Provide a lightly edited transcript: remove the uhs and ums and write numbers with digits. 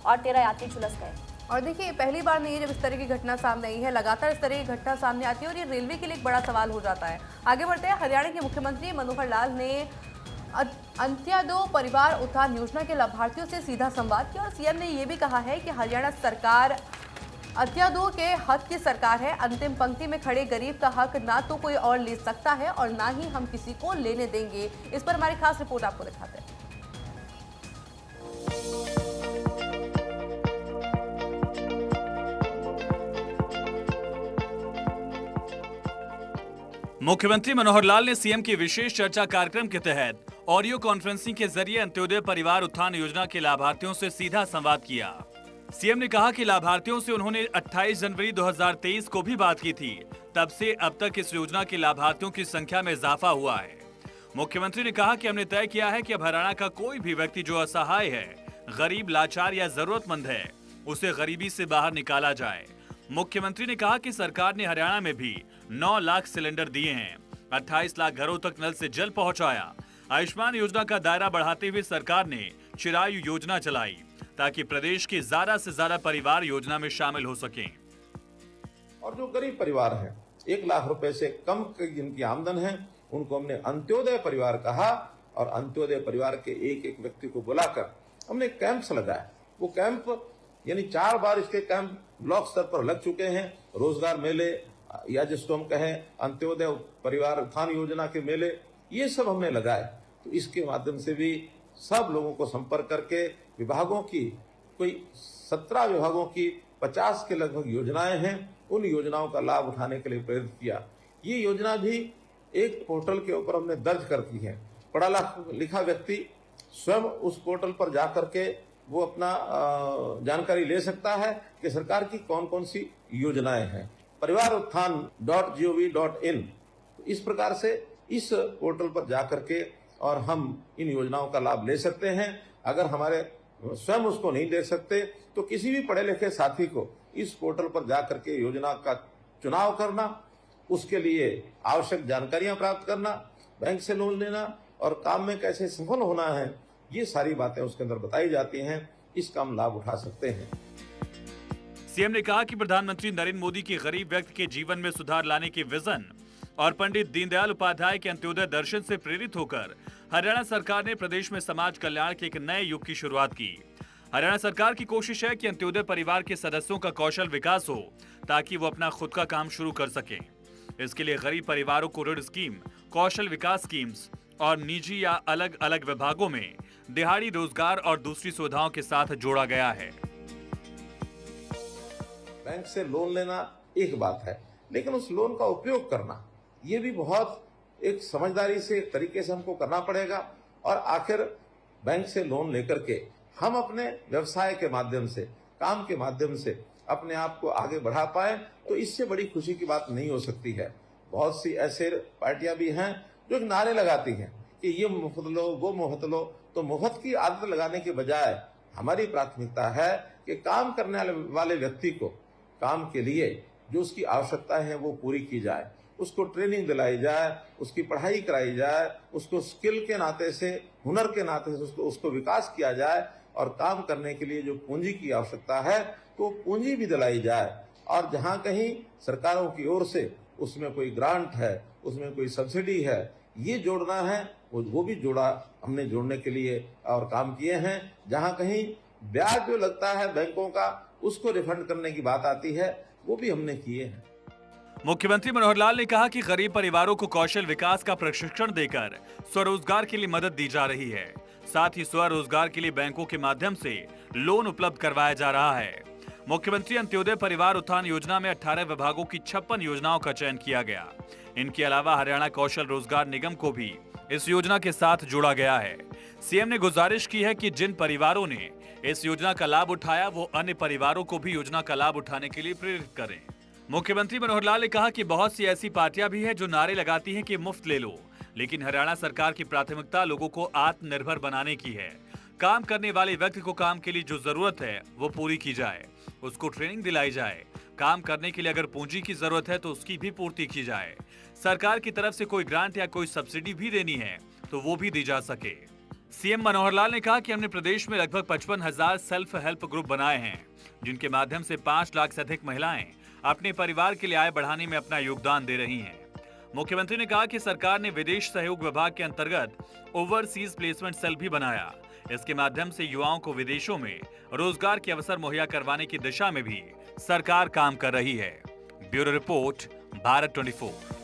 और 13 यात्री झुलस गए। और देखिए, पहली बार नहीं है जब इस तरह की घटना सामने आई है। लगातार इस तरह की घटना सामने आती है और ये रेलवे के लिए एक बड़ा सवाल हो जाता है। आगे बढ़ते हैं। हरियाणा के मुख्यमंत्री मनोहर लाल ने अंत्योदय परिवार उत्थान योजना के लाभार्थियों से सीधा संवाद किया और सीएम ने यह भी कहा है कि हरियाणा सरकार अंत्योदय के हक की सरकार है। अंतिम पंक्ति में खड़े गरीब का हक ना तो कोई और ले सकता है और ना ही हम किसी को लेने देंगे। इस पर हमारी खास रिपोर्ट आपको दिखाते हैं। मुख्यमंत्री मनोहर लाल ने सीएम की विशेष चर्चा कार्यक्रम के तहत ऑडियो कॉन्फ्रेंसिंग के जरिए अंत्योदय परिवार उत्थान योजना के लाभार्थियों से सीधा संवाद किया। सीएम ने कहा कि लाभार्थियों से उन्होंने 28 जनवरी 2023 को भी बात की थी। तब से अब तक इस योजना के लाभार्थियों की संख्या में इजाफा हुआ है। मुख्यमंत्री ने कहा कि हमने तय किया है कि अब हरियाणा का कोई भी व्यक्ति जो असहाय है, गरीब, लाचार या जरूरतमंद है, उसे गरीबी से बाहर निकाला जाए। मुख्यमंत्री ने कहा कि सरकार ने हरियाणा में भी 9 लाख सिलेंडर दिए हैं, 28 लाख घरों तक नल से जल पहुंचाया। आयुष्मान योजना का दायरा बढ़ाते हुए सरकार ने चिरायु योजना चलाई ताकि प्रदेश के ज्यादा से ज्यादा परिवार योजना में शामिल हो सकें। और जो गरीब परिवार हैं, 1 लाख रुपए से कम जिनकी आमदन है, उनको हमने अंत्योदय परिवार कहा और अंत्योदय परिवार के एक एक व्यक्ति को बुलाकर हमने कैंप्स लगाए। वो कैंप यानी 4 बार इसके कैंप ब्लॉक स्तर पर लग चुके हैं। रोजगार मेले या जिसको हम कहें अंत्योदय परिवार उत्थान योजना के मेले, ये सब हमने लगाए। तो इसके माध्यम से भी सब लोगों को संपर्क करके विभागों की कोई 17 विभागों की 50 के लगभग योजनाएं हैं, उन योजनाओं का लाभ उठाने के लिए प्रेरित किया। ये योजना भी एक पोर्टल के ऊपर हमने दर्ज कर दी है। पढ़ा लिखा व्यक्ति स्वयं उस पोर्टल पर जा करके वो अपना जानकारी ले सकता है कि सरकार की कौन कौन सी योजनाएं हैं। परिवार उत्थान.gov.in इस प्रकार से इस पोर्टल पर जा करके और हम इन योजनाओं का लाभ ले सकते हैं। अगर हमारे स्वयं उसको नहीं ले सकते तो किसी भी पढ़े लिखे साथी को इस पोर्टल पर जा करके योजना का चुनाव करना, उसके लिए आवश्यक जानकारियां प्राप्त करना, बैंक से लोन लेना और काम में कैसे सफल होना है, ये सारी बातें उसके अंदर बताई जाती हैं। इसका हम लाभ उठा सकते हैं। सीएम ने कहा कि प्रधानमंत्री नरेंद्र मोदी की गरीब व्यक्ति के जीवन में सुधार लाने के विजन और पंडित दीनदयाल उपाध्याय के अंत्योदय दर्शन से प्रेरित होकर हरियाणा सरकार ने प्रदेश में समाज कल्याण के एक नए युग की शुरुआत की। हरियाणा सरकार की कोशिश है कि अंत्योदय परिवार के सदस्यों का कौशल विकास हो ताकि वो अपना खुद का काम शुरू कर सकें। इसके लिए गरीब परिवारों को ऋण स्कीम, कौशल विकास स्कीम्स और निजी या अलग अलग विभागों में दिहाड़ी रोजगार और दूसरी सुविधाओं के साथ जोड़ा गया है। बैंक से लोन लेना एक बात है, लेकिन उस लोन का उपयोग करना ये भी बहुत एक समझदारी से, एक तरीके से हमको करना पड़ेगा। और आखिर बैंक से लोन लेकर के हम अपने व्यवसाय के माध्यम से, काम के माध्यम से अपने आप को आगे बढ़ा पाए, तो इससे बड़ी खुशी की बात नहीं हो सकती है। बहुत सी ऐसे पार्टियां भी हैं जो नारे लगाती हैं कि ये मुफ्त लो, वो मुफ्त लो। तो मुफ्त की आदत लगाने के बजाय हमारी प्राथमिकता है कि काम करने वाले व्यक्ति को काम के लिए जो उसकी आवश्यकता है वो पूरी की जाए, उसको ट्रेनिंग दिलाई जाए, उसकी पढ़ाई कराई जाए, उसको स्किल के नाते से, हुनर के नाते से उसको विकास किया जाए और काम करने के लिए जो पूंजी की आवश्यकता है तो पूंजी भी दिलाई जाए। और जहां कहीं सरकारों की ओर से उसमें कोई ग्रांट है, उसमें कोई सब्सिडी है, ये जोड़ना है, वो भी हमने जोड़ने के लिए और काम किए हैं। जहां कहीं ब्याज जो लगता है बैंकों का, उसको रिफंड करने की बात आती है, वो भी हमने किए हैं। मुख्यमंत्री मनोहर लाल ने कहा कि गरीब परिवारों को कौशल विकास का प्रशिक्षण देकर स्वरोजगार के लिए मदद दी जा रही है। साथ ही स्वरोजगार के लिए बैंकों के माध्यम से लोन उपलब्ध करवाया जा रहा है। मुख्यमंत्री अंत्योदय परिवार उत्थान योजना में 18 विभागों की 56 योजनाओं का चयन किया गया। इनके अलावा हरियाणा कौशल रोजगार निगम को भी इस योजना के साथ जोड़ा गया है। सीएम ने गुजारिश की है कि जिन परिवारों ने इस योजना का लाभ उठाया वो अन्य परिवारों को भी योजना का लाभ उठाने के लिए प्रेरित करें। मुख्यमंत्री मनोहर लाल ने कहा कि बहुत सी ऐसी पार्टियां भी हैं जो नारे लगाती हैं कि मुफ्त ले लो, लेकिन हरियाणा सरकार की प्राथमिकता लोगों को आत्मनिर्भर बनाने की है। काम करने वाले व्यक्ति को काम के लिए जो जरूरत है वो पूरी की जाए, उसको ट्रेनिंग दिलाई जाए। काम करने के लिए अगर पूंजी की जरूरत है तो उसकी भी पूर्ति की जाए। सरकार की तरफ से कोई ग्रांट या कोई सब्सिडी भी देनी है तो वो भी दी जा सके। सीएम मनोहर लाल ने कहा कि हमने प्रदेश में लगभग 55,000 सेल्फ हेल्प ग्रुप बनाए हैं, जिनके माध्यम से 5 लाख से अधिक महिलाएं अपने परिवार के लिए आय बढ़ाने में अपना योगदान दे रही हैं। मुख्यमंत्री ने कहा कि सरकार ने विदेश सहयोग विभाग के अंतर्गत ओवरसीज प्लेसमेंट सेल भी बनाया। इसके माध्यम से युवाओं को विदेशों में रोजगार के अवसर मुहैया करवाने की दिशा में भी सरकार काम कर रही है। Bureau report, Bharat 24।